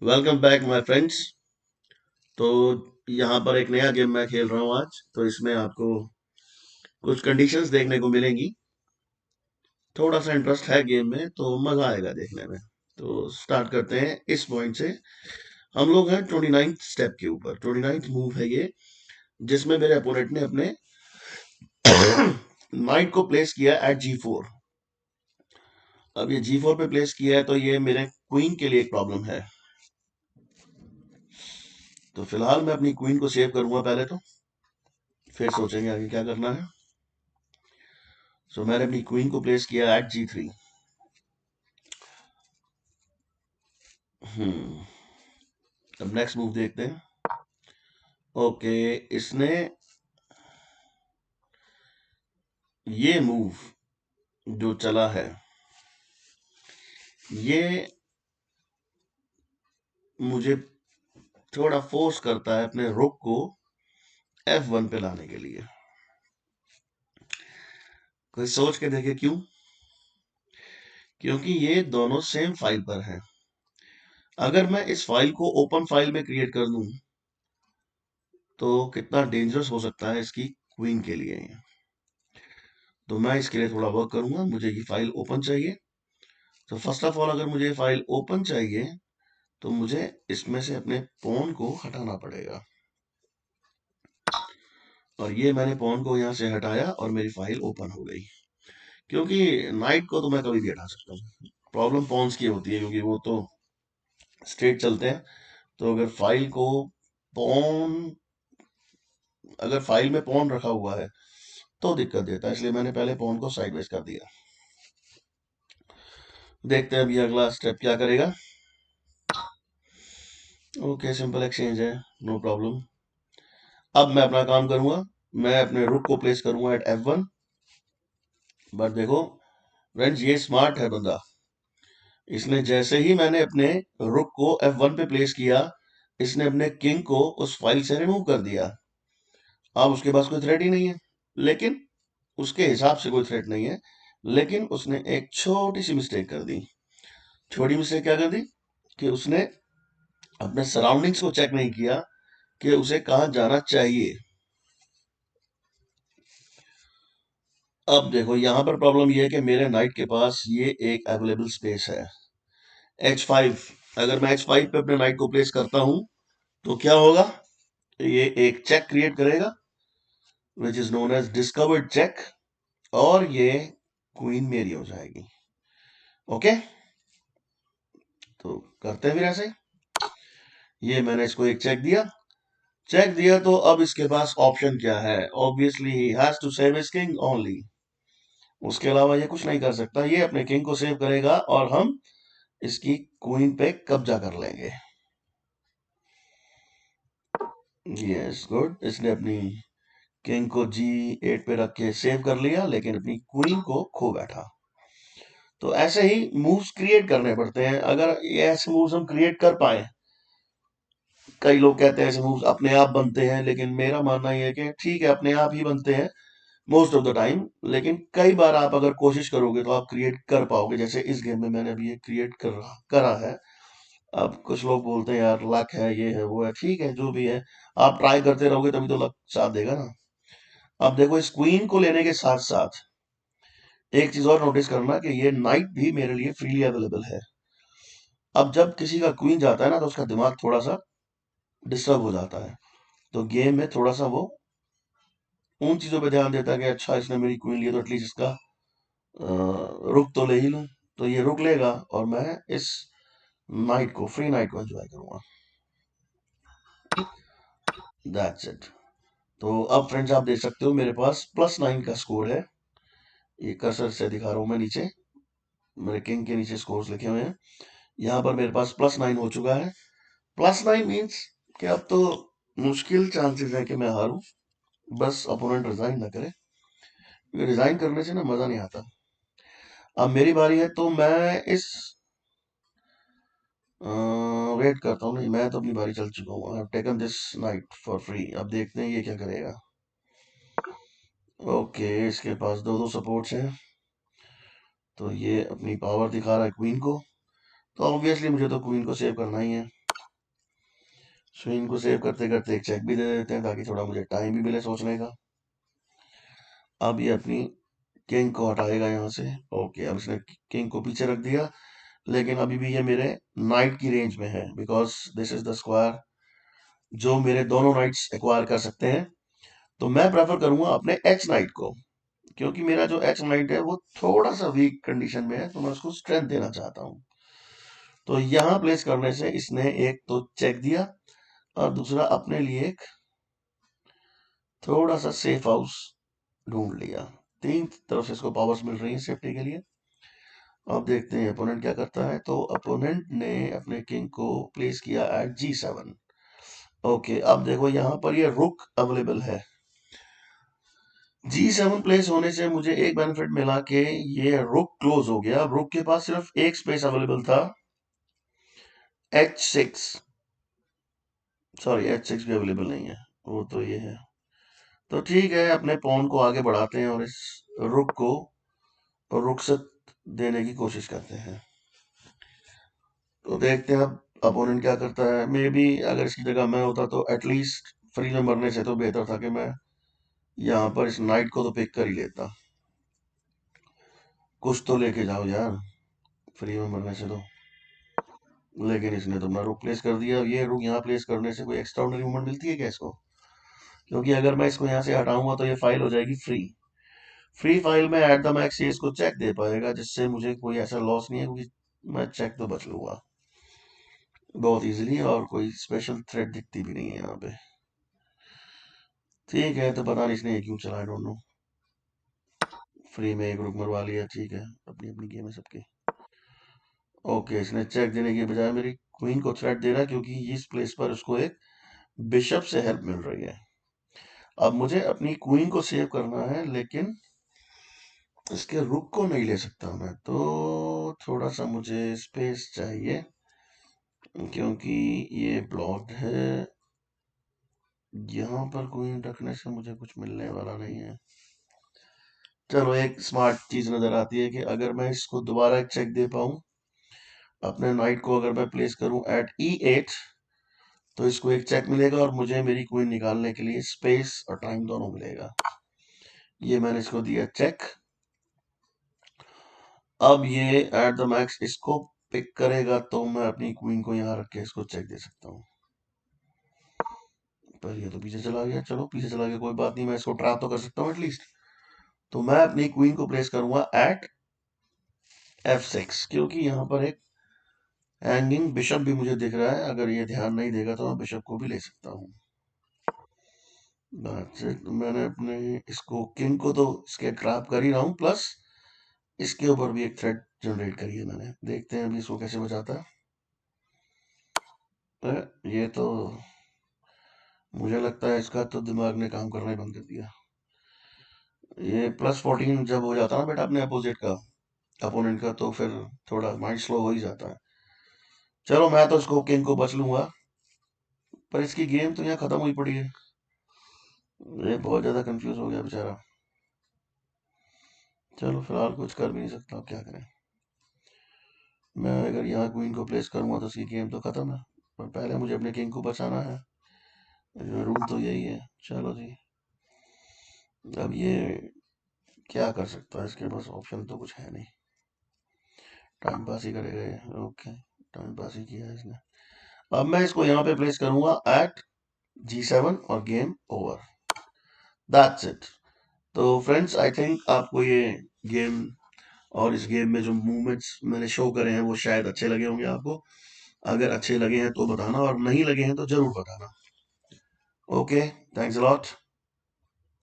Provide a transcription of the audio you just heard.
Welcome back my friends. तो यहाँ पर एक नया गेम मैं खेल रहा हूँ आज। तो इसमें आपको कुछ कंडीशंस देखने को मिलेंगी। थोड़ा सा इंटरेस्ट है गेम में तो मजा आएगा देखने में। तो स्टार्ट करते हैं इस पॉइंट से। हम लोग हैं 29th स्टेप के ऊपर। 29th मूव है ये, जिसमें मेरे अपोनेंट ने अपने नाइट को प्लेस किया एट G4। अब ये G4 पे प्लेस किया है तो ये मेरे क्वीन के लिए एक प्रॉब्लम है। तो फिलहाल मैं अपनी क्वीन को सेव करूंगा पहले तो, फिर सोचेंगे आगे क्या करना है। सो मैंने अपनी क्वीन को प्लेस किया एट G3। हम्म अब नेक्स्ट मूव देखते हैं। ओके, इसने ये मूव जो चला है, ये मुझे थोड़ा फोर्स करता है अपने रुक को F1 पे लाने के लिए। कोई सोच के देखे क्यों? क्योंकि ये दोनों सेम फाइल पर हैं। अगर मैं इस फाइल को ओपन फाइल में क्रिएट कर दूं तो कितना डेंजरस हो सकता है इसकी क्वीन के लिए। तो मैं इसके लिए थोड़ा वर्क करूंगा। मुझे ये फाइल ओपन चाहिए। तो फर्स्ट ऑफ ऑल, अगर मुझे ये फाइल ओपन चाहिए तो मुझे इसमें से अपने पॉन को हटाना पड़ेगा। और ये मैंने पॉन को यहाँ से हटाया और मेरी फाइल ओपन हो गई। क्योंकि नाइट को तो मैं कभी भी हटा सकता हूँ। प्रॉब्लम पॉन्स की होती है क्योंकि वो तो स्ट्रेट चलते हैं। तो अगर फाइल को पॉन अगर फाइल में पॉन रखा हुआ है तो दिक्कत देता है, इसलिए मैंने पहले पॉन को साइडवेज कर दिया। देखते हैं अभी अगला स्टेप क्या करेगा। ओके, सिंपल एक्सचेंज है, नो प्रॉब्लम। अब मैं अपना काम करूंगा। मैं अपने रुक को प्लेस करूंगा एट F1। बट देखो फ्रेंड्स, ये स्मार्ट है बंदा। इसने जैसे ही मैंने अपने रुक को F1 पे प्लेस किया, इसने अपने किंग को उस फाइल से रिमूव कर दिया। अब उसके पास कोई थ्रेट ही नहीं है। लेकिन उसके हिसाब से कोई थ्रेट नहीं है। लेकिन उसने एक छोटी सी मिस्टेक कर दी। छोटी मिस्टेक क्या कर दी कि उसने अपने सराउंडिंग्स को चेक नहीं किया कि उसे कहाँ जाना चाहिए। अब देखो यहाँ पर प्रॉब्लम ये है कि मेरे नाइट के पास ये एक अवेलेबल स्पेस है H5। अगर मैं H5 पे अपने नाइट को प्लेस करता हूं तो क्या होगा? ये एक चेक क्रिएट करेगा which is known as discovered check. और ये क्वीन मेरी हो जाएगी। ओके, तो करते हैं फिर ऐसे। ये मैंने इसको एक चेक दिया। चेक दिया तो अब इसके पास ऑप्शन क्या है? Obviously he has to save his king only. उसके अलावा ये कुछ नहीं कर सकता। ये अपने किंग को सेव करेगा और हम इसकी क्वीन पे कब्जा कर लेंगे। Yes, good. इसने अपनी किंग को G8 पे रख के सेव कर लिया, लेकिन अपनी क्वीन को खो बैठा। तो ऐसे ही मूव्स क्रिएट करने पड़ते हैं। अगर ये ऐसे मूव्स हम क्रिएट कर पाए, कई लोग कहते हैं ऐसे मूव्स अपने आप बनते हैं, लेकिन मेरा मानना ये है कि ठीक है, अपने आप ही बनते हैं मोस्ट ऑफ द टाइम। लेकिन कई बार आप अगर कोशिश करोगे तो आप क्रिएट कर पाओगे। जैसे इस गेम में मैंने अभी ये क्रिएट करा है। अब कुछ लोग बोलते हैं यार लक है, ये है, वो है। ठीक है, जो भी है, आप ट्राई करते रहोगे तभी तो लक साथ देगा ना। अब देखो, इस क्वीन को लेने के साथ साथ एक चीज और नोटिस करना कि ये नाइट भी मेरे लिए फ्रीली अवेलेबल है। अब जब किसी का क्वीन जाता है ना तो उसका दिमाग थोड़ा सा डिस्टर्ब हो जाता है। तो गेम में थोड़ा सा वो उन चीजों पे ध्यान देता है कि अच्छा, इसने मेरी क्वीन ली तो एटलीस्ट इसका रुक तो ले ही लूं। तो ये रुक लेगा और मैं इस नाइट को, फ्री नाइट को एंजॉय करूंगा। That's it. तो अब फ्रेंड्स, आप देख सकते हो मेरे पास +9 का स्कोर है। ये कर्सर से दिखा रहा हूं मैं नीचे। मेरे किंग के नीचे स्कोर्स लिखे हुए हैं। यहाँ पर मेरे पास +9 हो चुका है। +9 मीन्स कि अब तो मुश्किल चांसेस है कि मैं हारूं। बस अपोनेंट रिजाइन ना करे, क्योंकि रिजाइन करने से ना मजा नहीं आता। अब मेरी बारी है तो मैं इस वेट करता हूँ। नहीं, मैं तो अपनी बारी चल चुका हूँ। I have taken this night for free. अब देखते हैं ये क्या करेगा। ओके, इसके पास दो दो सपोर्ट्स हैं। तो ये अपनी पावर दिखा रहा है क्वीन को। तो ऑब्वियसली मुझे तो क्वीन को सेव करना ही है। स्विंग को सेव करते करते एक चेक भी दे देते हैं ताकि थोड़ा मुझे टाइम भी मिले सोचने का। अब ये अपनी किंग को हटाएगा यहाँ से। ओके, अब इसने किंग को पीछे रख दिया, लेकिन अभी भी ये मेरे नाइट की रेंज में है, because this is the square जो मेरे दोनों नाइट्स एक्वायर कर सकते हैं। तो मैं प्रेफर करूंगा अपने एच नाइट को, क्योंकि मेरा जो एच नाइट है वो थोड़ा सा वीक कंडीशन में है, तो मैं उसको स्ट्रेंथ देना चाहता हूँ। तो यहाँ प्लेस करने से इसने एक तो चेक दिया और दूसरा अपने लिए एक थोड़ा सा सेफ हाउस ढूंढ लिया। तीन तरफ से इसको पावर्स मिल रही है सेफ्टी के लिए। अब देखते हैं अपोनेंट क्या करता है। तो अपोनेंट ने अपने किंग को प्लेस किया एट G7। ओके, अब देखो यहाँ पर ये रुक अवेलेबल है। G7 प्लेस होने से मुझे एक बेनिफिट मिला कि ये रुक क्लोज हो गया। अब रुक के पास सिर्फ एक स्पेस अवेलेबल था, H6। सॉरी, H6 भी अवेलेबल नहीं है, वो तो ये है। तो ठीक है, अपने पॉन को आगे बढ़ाते हैं और इस रुक को रुखसत देने की कोशिश करते हैं। तो देखते हैं अब अपोनेंट क्या करता है। मे बी अगर इसकी जगह मैं होता तो एटलीस्ट फ्री में मरने से तो बेहतर था कि मैं यहाँ पर इस नाइट को तो पिक कर ही लेता। कुछ तो लेके जाओ यार, फ्री में मरने से तो। लेकिन इसने तो अपना रुक प्लेस कर दिया। ये रुक यहाँ प्लेस करने से कोई एक्स्ट्राऑर्डिनरी मूवमेंट मिलती है क्या इसको? क्योंकि अगर मैं इसको यहाँ से हटाऊंगा तो ये फाइल हो जाएगी फ्री। फ्री फाइल में एट द मैक्स ये इसको चेक दे पाएगा, जिससे मुझे कोई ऐसा लॉस नहीं है, क्योंकि मैं चेक तो बच लूंगा बहुत इजीली, और कोई स्पेशल थ्रेड दिखती भी नहीं है यहाँ पे। ठीक है, तो पता नहीं इसने ये क्यों चला, आई डोंट नो। फ्री में एक रुक मरवा लिया, ठीक है, अपनी अपनी गेम है सबकी। ओके, इसने चेक देने के बजाय मेरी क्वीन को थ्रेट दे रहा है, क्योंकि इस प्लेस पर उसको एक बिशप से हेल्प मिल रही है। अब मुझे अपनी क्वीन को सेव करना है, लेकिन इसके रुक को नहीं ले सकता मैं, तो थोड़ा सा मुझे स्पेस चाहिए, क्योंकि ये ब्लॉक्ड है। यहाँ पर क्वीन रखने से मुझे कुछ मिलने वाला नहीं है। चलो, एक स्मार्ट चीज नजर आती है कि अगर मैं इसको दोबारा एक चेक दे पाऊं, अपने नाइट को अगर मैं प्लेस करूं एट E8, तो इसको एक चेक मिलेगा और मुझे मेरी क्वीन निकालने के लिए स्पेस और टाइम दोनों मिलेगा। ये मैंने इसको दिया चेक। अब ये एट द मैक्स इसको पिक करेगा, तो मैं अपनी क्वीन को यहाँ रख के इसको चेक दे सकता हूँ। पर ये तो पीछे चला गया। चलो, पीछे चला गया कोई बात नहीं, मैं इसको ट्रैप तो कर सकता हूँ एटलीस्ट। तो मैं अपनी क्वीन को प्लेस करूंगा एट F6, क्योंकि यहाँ पर एक हैंगिंग बिशप भी मुझे दिख रहा है। अगर ये ध्यान नहीं देगा तो मैं बिशप को भी ले सकता हूँ। That's it। मैंने अपने इसको किंग को तो इसके ट्रैप कर ही रहा हूँ, प्लस इसके ऊपर भी एक थ्रेड जनरेट करी है मैंने। देखते हैं अभी इसको कैसे बचाता है। ये तो मुझे लगता है इसका तो दिमाग ने काम करना ही बंद कर दिया। ये +14 जब हो जाता है ना बेटा अपने अपोजिट का, अपोनेंट का, तो फिर थोड़ा माइंड स्लो हो ही जाता है। चलो, मैं तो इसको किंग को बच लूंगा, पर इसकी गेम तो यहाँ खत्म हुई पड़ी है। ये बहुत ज्यादा कंफ्यूज हो गया बेचारा। चलो, फिलहाल कुछ कर भी नहीं सकता, अब क्या करें। मैं अगर यहाँ क्वीन को प्लेस करूंगा तो इसकी गेम तो खत्म है, पर पहले मुझे अपने किंग को बचाना है। रूल तो यही है। चलो जी, अब ये क्या कर सकता है, इसके पास ऑप्शन तो कुछ है नहीं। टाइम पास ही करेगा ये। ओके, टाइम पास ही किया है इसने। अब मैं इसको यहाँ पे प्लेस करूंगा एट G7 और गेम ओवर। That's it. तो फ्रेंड्स, आई थिंक आपको ये गेम और इस गेम में जो मूवमेंट्स मैंने शो करे हैं वो शायद अच्छे लगे होंगे आपको। अगर अच्छे लगे हैं तो बताना, और नहीं लगे हैं तो जरूर बताना। Okay, thanks a lot.